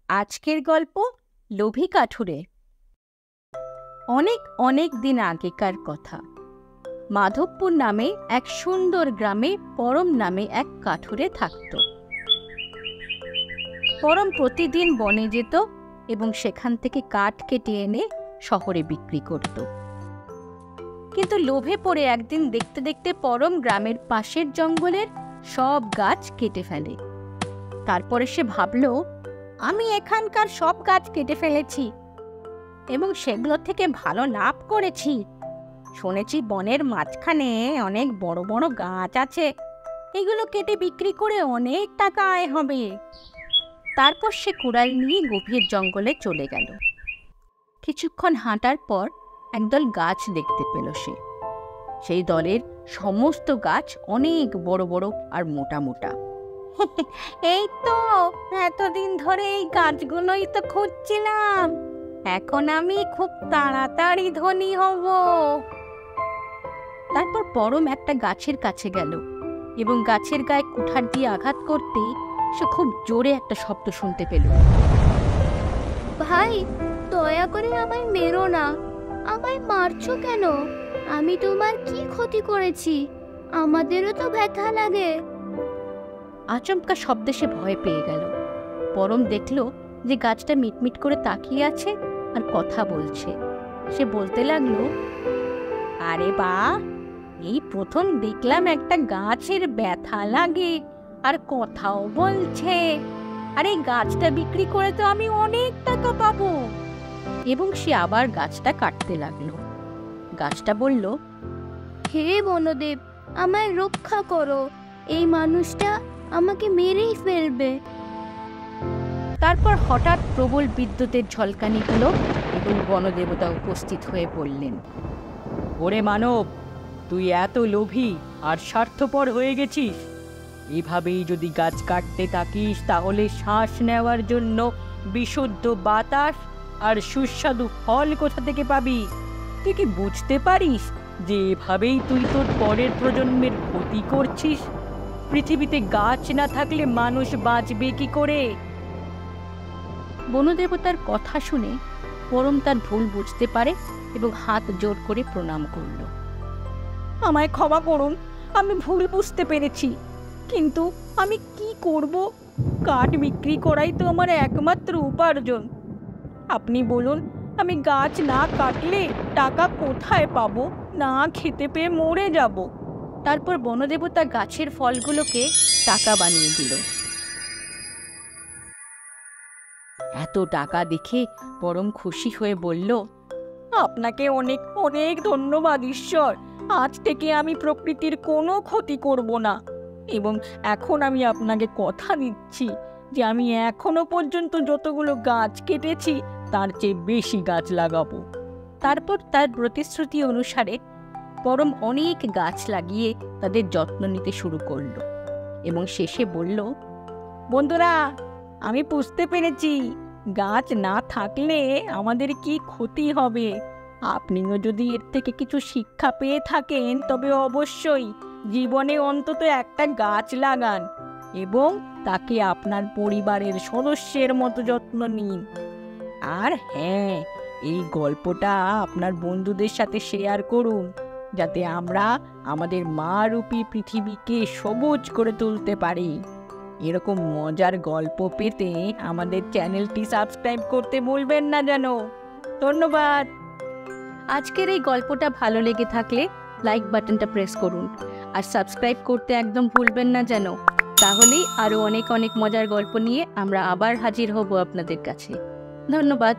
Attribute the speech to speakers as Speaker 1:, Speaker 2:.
Speaker 1: আজকের গল্প লোভী কাঠুরে। অনেক অনেক দিন আগেকার কথা। মাধবপুর নামে এক সুন্দর গ্রামে পরম নামে এক কাঠুরে থাকত। পরম প্রতিদিন বনে যেত এবং সেখান থেকে কাঠ কেটে এনে শহরে বিক্রি করত। কিন্তু লোভে পড়ে একদিন দেখতে দেখতে পরম গ্রামের পাশের জঙ্গলের সব গাছ কেটে ফেলে। তারপরে সে ভাবল, আমি এখানকার সব গাছ কেটে ফেলেছি এবং সেগুলো থেকে ভালো লাভ করেছি। শুনেছি বনের মাঝখানে অনেক বড় বড় গাছ আছে, এগুলো কেটে বিক্রি করে অনেক টাকা আয় হবে। তারপর সে কুড়াল নিয়ে গভীর জঙ্গলে চলে গেল। কিছুক্ষণ হাঁটার পর একদল গাছ দেখতে পেল সে। সেই দলের সমস্ত গাছ অনেক বড় বড় আর মোটা মোটা। এই তো এতদিন ধরে এই গাছগুলোই তো খুঁজছিলাম, এখন আমি খুব তাড়াতাড়ি ধনী হব। তারপর পরম একটা গাছের কাছে গেল এবং গাছের গায়ে কুঠার দিয়ে আঘাত করতেই সে খুব জোরে একটা শব্দ শুনতে পেল।
Speaker 2: ভাই, দয়া করে আমায় মেরো না। আমায় মারছো কেন? আমি তোমার কি ক্ষতি করেছি? আমাদেরও তো ব্যথা লাগে।
Speaker 1: আচমকা শব্দে সে ভয় পেয়ে গেল। পরম দেখল যে গাছটা মিটমিট করে তাকিয়ে আছে আর কথা বলছে। সে বলতে লাগলো, আরে বাহ, এই প্রথম দেখলাম একটা গাছের ব্যথা লাগে আর কথাও বলছে। আর এই গাছটা বিক্রি করে তো আমি অনেক টাকা পাবো। এবং সে আবার গাছটা কাটতে লাগলো। গাছটা বলল,
Speaker 2: হে বনদেব, আমায় রক্ষা করো, এই মানুষটা আমাকে মেরেই ফেলবে।
Speaker 1: তারপর হঠাৎ প্রবল বিদ্যুতের ঝলকানি হলো এবং বনদেবতা উপস্থিত হয়ে বললেন, ওরে মানব, তুই এত লোভী আর স্বার্থপর হয়ে গেছিস। এভাবেই যদি গাছ কাটতে থাকিস তাহলে শ্বাস নেওয়ার জন্য বিশুদ্ধ বাতাস আর সুস্বাদু ফল কোথা থেকে পাবি? তুই কি বুঝতে পারিস যে এভাবেই তুই তোর পরের প্রজন্মের ক্ষতি করছিস? পৃথিবীতে গাছ না থাকলে মানুষ বাঁচবে কি করে? বনদেবতার কথা শুনে পরম তার ভুল বুঝতে পারে এবং হাত জোর করে প্রণাম করল। আমায় ক্ষমা করুন, আমি ভুল বুঝতে পেরেছি। কিন্তু আমি কি করব? কাঠ বিক্রি করাই তো আমার একমাত্র উপার্জন। আপনি বলুন, আমি গাছ না কাটলে টাকা কোথায় পাবো? না খেতে পেয়ে মরে যাব। তারপর বনদেবতা গাছের ফলগুলোকে টাকা বানিয়ে দিল। এত টাকা দেখে পরম খুশি হয়ে বলল, আপনাকে অনেক অনেক ধন্যবাদ ঈশ্বর। আজ থেকে আমি প্রকৃতির কোনো ক্ষতি করব না এবং এখন আমি আপনাকে কথা দিচ্ছি যে আমি এখনো পর্যন্ত যতগুলো গাছ কেটেছি তার চেয়ে বেশি গাছ লাগাবো। তারপর তার প্রতিশ্রুতি অনুসারে পরম অনেক গাছ লাগিয়ে তাদের যত্ন নিতে শুরু করল এবং শেষে বলল, বন্ধুরা, আমি বুঝতে পেরেছি গাছ না থাকলে আমাদের কি ক্ষতি হবে। আপনিও যদি এর থেকে কিছু শিক্ষা পেয়ে থাকেন তবে অবশ্যই জীবনে অন্তত একটা গাছ লাগান এবং তাকে আপনার পরিবারের সদস্যের মতো যত্ন নিন। আর হ্যাঁ, এই গল্পটা আপনার বন্ধুদের সাথে শেয়ার করুন যাতে আমরা আমাদের মা রূপী পৃথিবীকে সবুজ করে তুলতে পারি। এরকম মজার গল্প পেতে আমাদের চ্যানেলটি সাবস্ক্রাইব করতে ভুলবেন না যেন। ধন্যবাদ। আজকের এই গল্পটা ভালো লেগে থাকলে লাইক বাটনটা প্রেস করুন আর সাবস্ক্রাইব করতে একদম ভুলবেন না যেন। তাহলেই আরও অনেক অনেক মজার গল্প নিয়ে আমরা আবার হাজির হব আপনাদের কাছে। ধন্যবাদ।